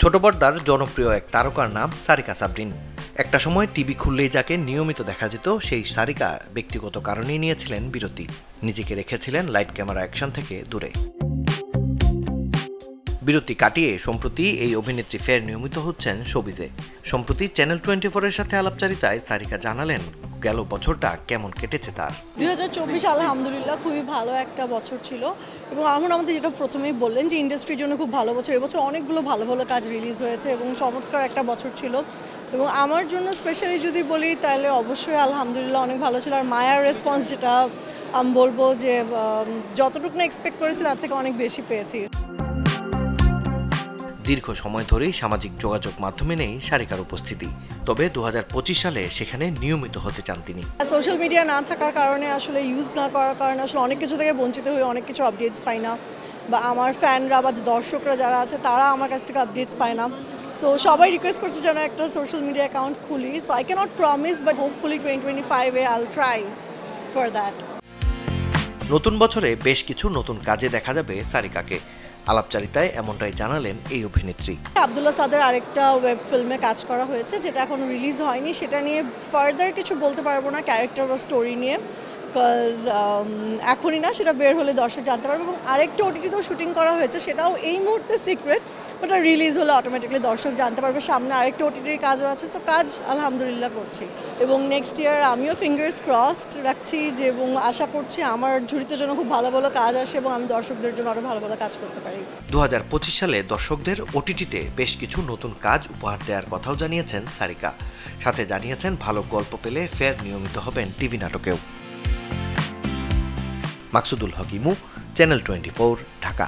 ছোট পর্দার জনপ্রিয় এক তারকার নাম সারিকা সাবরিন। একটা সময় টিভি খুললেই যাকে নিয়মিত দেখা যেত, সেই সারিকা ব্যক্তিগত কারণেই নিয়েছিলেন বিরতি। নিজেকে রেখেছিলেন লাইট ক্যামেরা অ্যাকশন থেকে দূরে। বিরতি কাটিয়ে সম্প্রতি এই অভিনেত্রী ফের নিয়মিত হচ্ছেন শোবিজে। সম্প্রতি চ্যানেল 24-এর সাথে আলাপচারিতায় সারিকা জানালেন গেল বছরটা কেমন কেটেছে তার। 2024 আলহামদুলিল্লাহ খুবই ভালো একটা বছর ছিল, এবং এখন আমাদের যেটা প্রথমেই বললেন যে ইন্ডাস্ট্রির জন্য খুব ভালো বছর। এবছর অনেকগুলো ভালো ভালো কাজ রিলিজ হয়েছে এবং চমৎকার একটা বছর ছিল। এবং আমার জন্য স্পেশালি যদি বলি তাহলে অবশ্যই আলহামদুলিল্লাহ অনেক ভালো ছিল। আর মায়ার রেসপন্স যেটা আমি বলবো যে যতটুকু না এক্সপেক্ট করেছি তার থেকে অনেক বেশি পেয়েছি। দীর্ঘ সময় ধরেই সামাজিক যোগাযোগ মাধ্যমে নেই সারিকার উপস্থিতি, তবে 2025 সালে সেখানে নিয়মিত হতে চান তিনি। সোশ্যাল মিডিয়া না থাকার কারণে আসলে ইউজ না করার কারণে আসলে অনেক কিছু থেকে বঞ্চিত হয়ে অনেক কিছু আপডেটস পাই না, বা আমার ফ্যানরা বা দর্শকরা যারা আছে তারা আমার কাছ থেকে আপডেটস পায় না। সো সবাই রিকোয়েস্ট করছে যেন একটা সোশ্যাল মিডিয়া অ্যাকাউন্ট খুলি। So I cannot promise, but hopefully 2025-এ I will try for that. নতুন বছরে বেশ কিছু নতুন কাজে দেখা যাবে সারিকাকে। আলাপচারিতায় এমনটাই জানালেন এই অভিনেত্রী। আব্দুল্লাহ সাদের আরেকটা ওয়েব ফিল্মে কাজ করা হয়েছে, যেটা এখনো রিলিজ হয়নি। সেটা নিয়ে ফার্দার কিছু বলতে পারবো না, ক্যারেক্টার বা স্টোরি নিয়ে, বিকজ এখনই না, সেটা বের হলে দর্শক জানতে পারবে। এবং আরেকটা ওটিটিতেও শুটিং করা হয়েছে, সেটাও এই মুহূর্তে সিক্রেট, ওটা রিলিজ হলে অটোমেটিকলি দর্শক জানতে পারবে। সামনে আরেকটা ওটিটির কাজও আছে, সো কাজ আলহামদুলিল্লাহ করছি। এবং নেক্সট ইয়ার আমিও ফিঙ্গার্স ক্রসড রাখছি যে, এবং আশা করছি আমার ঝুড়িতে জন্য খুব ভালো ভালো কাজ আসে এবং আমি দর্শকদের জন্য আরও ভালো ভালো কাজ করতে পারি। 2025 সালে দর্শকদের ওটিটিতে বেশ কিছু নতুন কাজ উপহার দেওয়ার কথাও জানিয়েছেন সারিকা। সাথে জানিয়েছেন ভালো গল্প পেলে ফের নিয়মিত হবেন টিভি নাটকেও। মাকসুদুল হক ইমু, চ্যানেল 24, ঢাকা।